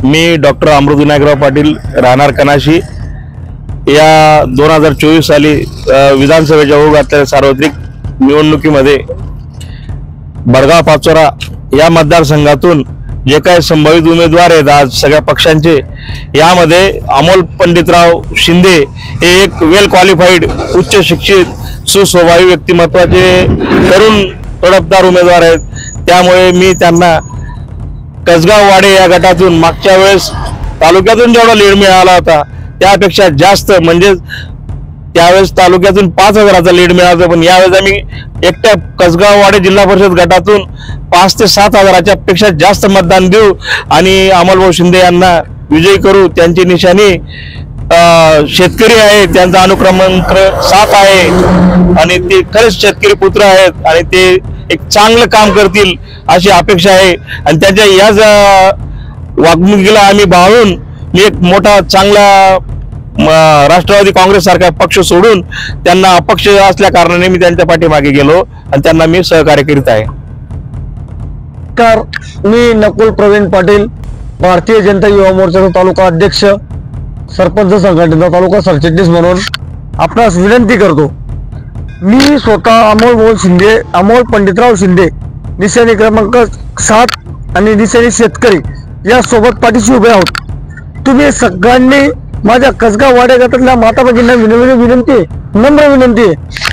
मी doctor अमृतविनायकराव Patil राहणार कनाशी या 2024 साली विधानसभेच्या ओघातल्या सार्वत्रिक निवडणुकीमध्ये बडगाव पाचोरा या मतदारसंघातून जे काही संभावित उमेदवार आहेत आज सगळ्या पक्षांचे, यामध्ये अमोल पंडितराव शिंदे हे एक वेल क्वालिफाईड उच्च शिक्षित सुस्वभावी व्यक्तिमत्वाचे तरुण तडफदार उमेदवार आहेत। त्यामुळे मी त्यांना कसगाव वाडे या गटातून मागच्या वेळेस तालुक्यातून जेवढा लीड मिळाला होता त्यापेक्षा जास्त, म्हणजे त्यावेळेस तालुक्यातून 5,000चा लीड मिळाला, पण यावेळेस आम्ही एकट्या कसगाव वाडे जिल्हा परिषद गटातून 5 ते 7,000च्या पेक्षा जास्त मतदान देऊ आणि अमोलभाऊ शिंदे यांना विजयी करू। त्यांची निशाणी शेतकरी आहे, त्यांचा अनुक्रमांक 7 आहे आणि ते खरेच शेतकरी पुत्र आहेत आणि ते एक चांगलं काम करतील अशी अपेक्षा आहे। आणि त्यांच्या याच वागणुकीला आम्ही भावून मी एक मोठा चांगला राष्ट्रवादी काँग्रेस सारखा पक्ष सोडून त्यांना अपक्ष असल्या कारणाने मी त्यांच्या पाठीमागे गेलो आणि त्यांना मी सहकार्य करीत आहे। मी नकुल प्रवीण पाटील, भारतीय जनता युवा मोर्चाचा तालुका अध्यक्ष, सरपंच संघटनेचा तालुका सरचिटणीस म्हणून आपणास विनंती करतो। मी स्वतः अमोल पंडितराव शिंदे निशाणी क्रमांक 7 आणि निशाणी शेतकरी या सोबत पाठीशी उभे आहोत। तुम्ही सगळ्यांनी माझ्या कसगाव वाडे गटातल्या माता भगिनींना विनंती, नम्र विनंती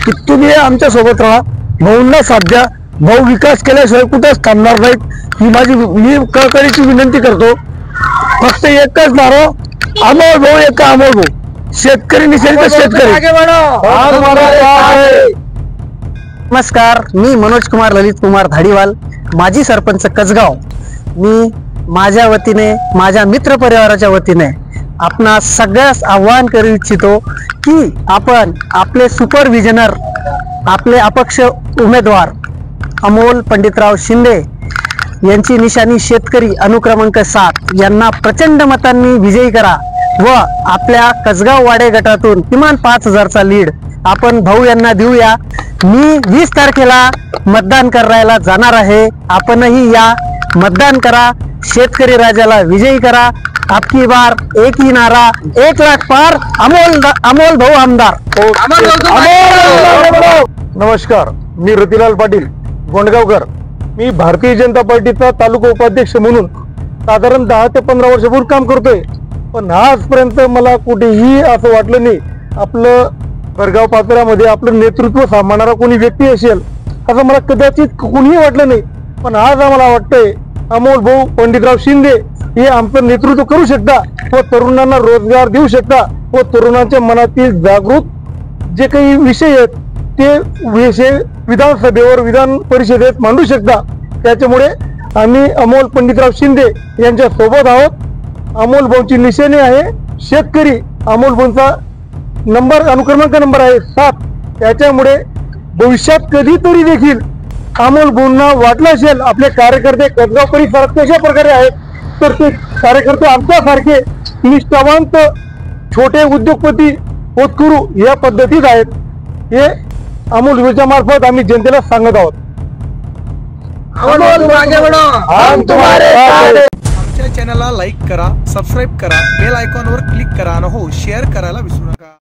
की तुम्ही आमच्या सोबत राहा, भाऊंना साथ द्या। भाऊ विकास केल्याशिवाय कुठेच थांबणार नाहीत ही मी कळकळीची विनंती करतो। फक्त एकच नारा, अमोल भाऊ एक अमोल भाऊ, शेतकरी निशाणीचा शेतकरी। नमस्कार, मी मनोज कुमार ललित कुमार धाडीवाल, माजी सरपंच कसगाव। मी माझ्या वतीने, माझ्या मित्र परिवाराच्या वतीने आपणा सगळ्यास आव्हान करू इच्छितो की आपण आपले सुपरविजनर, आपले अपक्ष उमेदवार अमोल पंडितराव शिंदे यांची निशाणी शेतकरी अनुक्रमांक 7 यांना प्रचंड मतांनी विजयी करा व आपल्या कसगाव वाडे गटातून किमान 5,000चा लीड आपण भाऊ यांना देऊया। मी 20 तारखेला मतदान करायला जाणार आहे, आपणही या, मतदान करा, शेतकरी राजाला विजयी करा। आपकी बार एक ही नारा, 1 लाख पार, अमोल भाऊ आमदार। नमस्कार, मी रतिलाल पाटील गोंडगावकर। मी भारतीय जनता पार्टीचा तालुका उपाध्यक्ष म्हणून साधारण 10 ते 15 वर्षापूर्वी काम करतोय, पण आजपर्यंत मला कुठेही असं वाटलं नाही आपलं बडगाव पाचोऱ्यामध्ये आपलं नेतृत्व सांभाळणारा कोणी व्यक्ती असेल असं मला कदाचित कोणीही वाटलं नाही। पण आज आम्हाला वाटतंय अमोल भाऊ पंडितराव शिंदे हे आमचं नेतृत्व करू शकता व तरुणांना रोजगार देऊ शकता व तरुणांच्या मनातील जागृत जे काही विषय आहेत ते विषय विधानसभेवर, विधान परिषदेत मांडू शकता। त्याच्यामुळे आम्ही अमोल पंडितराव शिंदे यांच्या सोबत आहोत। अमोल भाऊची निशाणी आहे शेतकरी, अमोल भाऊंचा अनुक्रमांक नंबर आहे 7। त्याच्यामुळे भविष्यात कधीतरी देखील अमोल भाऊंना वाटलं असेल आपले कार्यकर्ते कसगाव परिसरात कशा प्रकारे आहेत, तर ते कार्यकर्ते आमच्यासारखे निष्ठावंत छोटे उद्योगपती होतकरू या पद्धतीत आहेत, हे अमोल भाऊच्या मार्फत आम्ही जनतेला सांगत आहोत। आमच्या चॅनलला लाईक करा, सबस्क्राईब करा, बेल आयकॉनवर क्लिक करा आणि हो शेअर करायला विसरू नका।